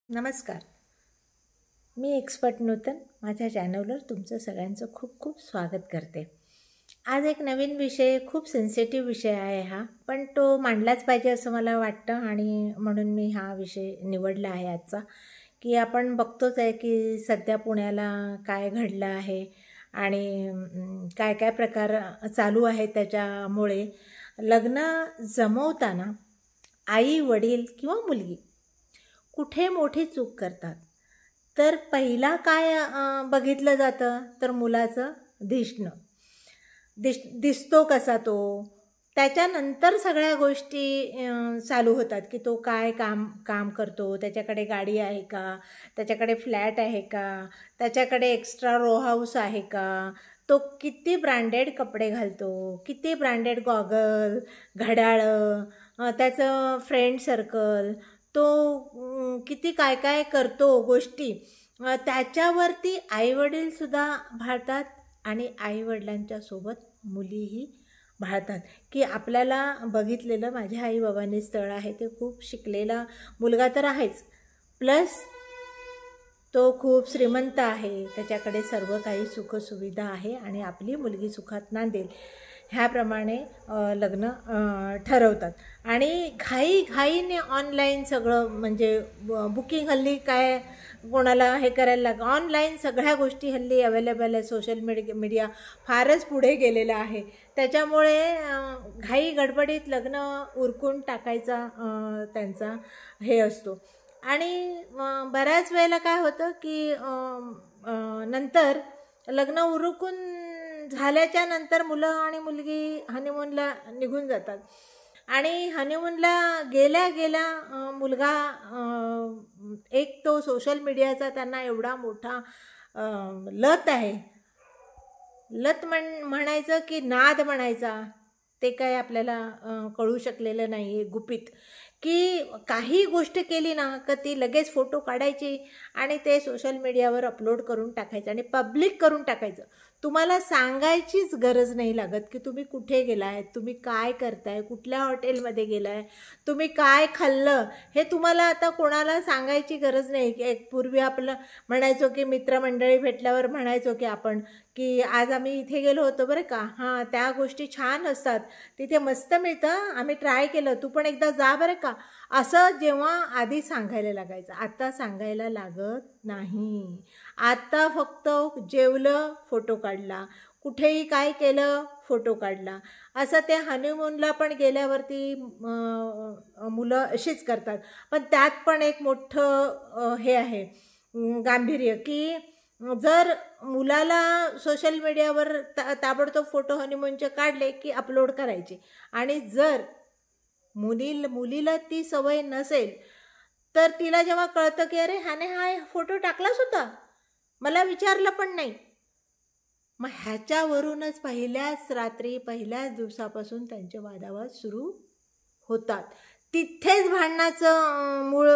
नमस्कार. मी एक्सपर्ट नूतन माझ्या चॅनलवर तुमचं सगळ्यांचं खूप खूप स्वागत करते. आज एक नवीन विषय, खूप सेन्सिटिव्ह विषय आहे हा, पण तो मांडलाच पाहिजे असं मला वाटतं आणि म्हणून मी हा विषय निवडला आहे आजचा. की आपण बघतोच आहे की सध्या पुण्याला काय घडलं आहे आणि काय काय प्रकार चालू आहे. त्याच्यामुळे लग्न जमवताना आई वडील किंवा मुलगी कुठे मोठी चूक करतात. तर पहिला काय बघितलं जातं तर मुलाचं दिसणं. दिसतो कसा तो, त्याच्यानंतर सगळ्या गोष्टी चालू होतात की तो काय काम काम करतो, त्याच्याकडे गाडी आहे का, त्याच्याकडे फ्लॅट आहे का, त्याच्याकडे एक्स्ट्रा रो हाऊस आहे का, तो किती ब्रँडेड कपडे घालतो, किती ब्रँडेड गॉगल, घड्याळं, त्याचं फ्रेंड सर्कल, तो किती काय काय करतो गोष्टी, त्याच्यावरती आईवडीलसुद्धा भाळतात आणि आईवडिलांच्या सोबत मुलीही भाळतात. की आपल्याला बघितलेलं, माझ्या आईबाबांनी स्थळ आहे, ते खूप शिकलेला मुलगा तर आहेच, प्लस तो खूप श्रीमंत आहे, त्याच्याकडे सर्व काही सुखसुविधा आहे आणि आपली मुलगी सुखात नांदेल ह्याप्रमाणे लग्न ठरवतात. आणि घाईने ऑनलाईन सगळं, म्हणजे बुकिंग हल्ली काय कोणाला हे करायला लागतं, ऑनलाईन सगळ्या गोष्टी हल्ली अवेलेबल आहे. सोशल मीडिया फारच पुढे गेलेला आहे. त्याच्यामुळे घाई गडबडीत लग्न उरकून टाकायचा त्यांचा हे असतो. आणि बऱ्याच वेळेला काय होतं की नंतर लग्न उरकून झाल्याच्या नंतर मुलं आणि मुलगी हनीमूनला निघून जातात. आणि हनीमूनला गेल्या गेल्या मुलगा एक तो सोशल मीडियाचा त्यांना एवढा मोठा लत आहे, लत म्हणायचं की नाद म्हणायचा, ते काय आपल्याला कळू शकलेलं नाही आहे गुपित. की काही गोष्ट केली ना का ती लगेच फोटो काढायची आणि ते सोशल मीडियावर अपलोड करून टाकायचं आणि पब्लिक करून टाकायचं. तुम्हाला सांगायचीच गरज नाही लागत की तुम्ही कुठे गेला आहे, तुम्ही काय करताय, कुठल्या हॉटेलमध्ये गेला आहे, तुम्ही काय खाल्लं, हे तुम्हाला आता कोणाला सांगायची गरज नाही. एक पूर्वी आपलं म्हणायचो की मित्रमंडळी भेटल्यावर म्हणायचो की आपण की आज आम्ही इथे गेलो होतो बरं का, हां त्या गोष्टी छान असतात, तिथे मस्त मिळतं, आम्ही ट्राय केलं, तू पण एकदा जा बरं का, असं जेव्हा आधी सांगायला लागायचं. आता सांगायला लागत नाही. आता फक्त जेवलं फोटो काढला, कुठेही काय केलं फोटो काढला, असं ते हनीमूनला पण गेल्यावरती मुलं अशीच करतात. पण त्यात पण एक मोठं हे आहे गांभीर्य, की जर मुलाला सोशल मीडियावर ताबडतोब फोटो हनीमूनचे काढले की अपलोड करायचे, आणि जर मुलीला ती सवय नसेल तर तिला जेव्हा कळतं की अरे ह्याने हा फोटो टाकलाच होता, मला विचारलं पण नाही, मग ह्याच्यावरूनच पहिल्याच रात्री पहिल्याच दिवसापासून त्यांचे वादावाद सुरू होतात. तिथेच भांडणाचं मूळ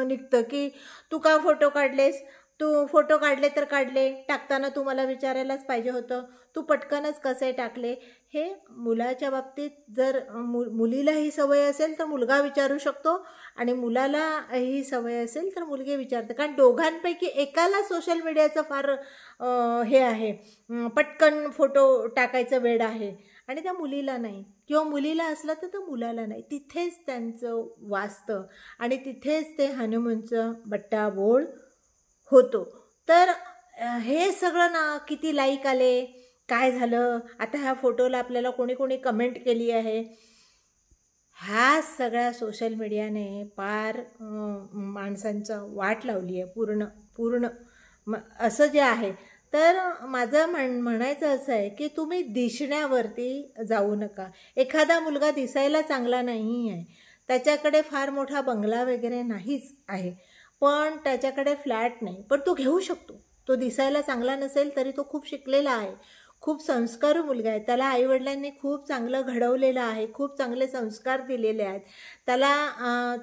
निघतं की तू का फोटो काढलेस, तू फोटो काढले तर काढले, टाकताना तू मला विचारायलाच पाहिजे होतं, तू पटकनच कसे टाकले. हे मुलाच्या बाबतीत जर मुलीला ही सवय असेल तर मुलगा विचारू शकतो, आणि मुलाला ही सवय असेल तर मुलगी विचारते. कारण दोघांपैकी एकाला सोशल मीडियाचं फार हे आहे, पटकन फोटो टाकायचं वेड आहे, आणि त्या मुलीला नाही, किंवा मुलीला असलं तर त्या मुलाला नाही. तिथेच त्यांचं वाचतं आणि तिथेच ते हनीमूनचं बट्टाबोळ होतो. तर हे सगळं ना, किती लाईक आले, काय झालं, आता ह्या फोटोला आपल्याला कोणी कोणी कमेंट केली आहे, ह्या सगळ्या सोशल मीडियाने फार माणसांचं वाट लावली आहे पूर्ण असं जे आहे. तर माझं म्हणायचं असं आहे की तुम्ही दिसण्यावरती जाऊ नका. एखादा मुलगा दिसायला चांगला नाही आहे, त्याच्याकडे फार मोठा बंगला वगैरे नाहीच आहे, पण त्याच्याकडे फ्लॅट नाही, पण तो घेऊ शकतो. तो दिसायला चांगला नसेल तरी तो खूप शिकलेला आहे, खूप संस्कारी मुलगा आहे, त्याला आईवडिलांनी खूप चांगलं घडवलेलं आहे, खूप चांगले संस्कार दिलेले आहेत,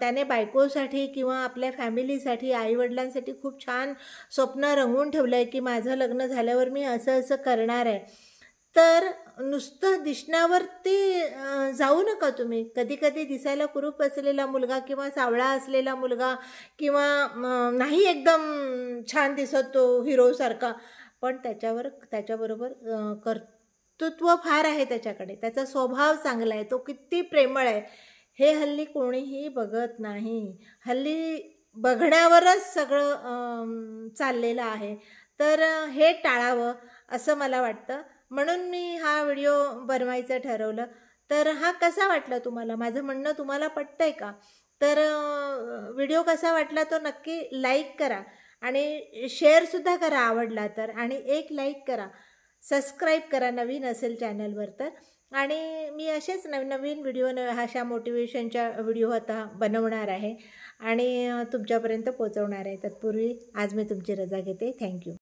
त्याने बायकोसाठी किंवा आपल्या फॅमिलीसाठी, आईवडिलांसाठी खूप छान स्वप्न रंगवून ठेवलं आहे की माझं लग्न झाल्यावर मी असं असं करणार आहे. तर नुसतं दिसण्यावरती जाऊ नका तुम्ही. कधी कधी दिसायला कुरूप असलेला मुलगा किंवा सावळा असलेला मुलगा किंवा नाही एकदम छान दिसत तो हिरोसारखा, पण त्याच्याबरोबर कर्तृत्व फार आहे त्याच्याकडे, त्याचा स्वभाव चांगला आहे, तो किती प्रेमळ आहे, हे हल्ली कोणीही बघत नाही. हल्ली बघण्यावरच सगळं चाललेलं आहे. तर हे टाळावं असं मला वाटतं. म्हणून मी हा व्हिडिओ बनवायचं ठरवलं. तर हा कसा वाटला तुम्हाला? माझं म्हणणं तुम्हाला पटतंय का? तर व्हिडिओ कसा वाटला तो नक्की लाईक करा आणि शेअरसुद्धा करा आवडला तर, आणि एक लाईक करा, सबस्क्राईब करा नवीन असेल चॅनलवर तर. आणि मी असेच नवीन नवीन व्हिडिओ अशा मोटिवेशनच्या व्हिडिओ आता बनवणार आहे आणि तुमच्यापर्यंत पोचवणार आहे. तत्पूर्वी आज मी तुमची रजा घेते. थँक्यू.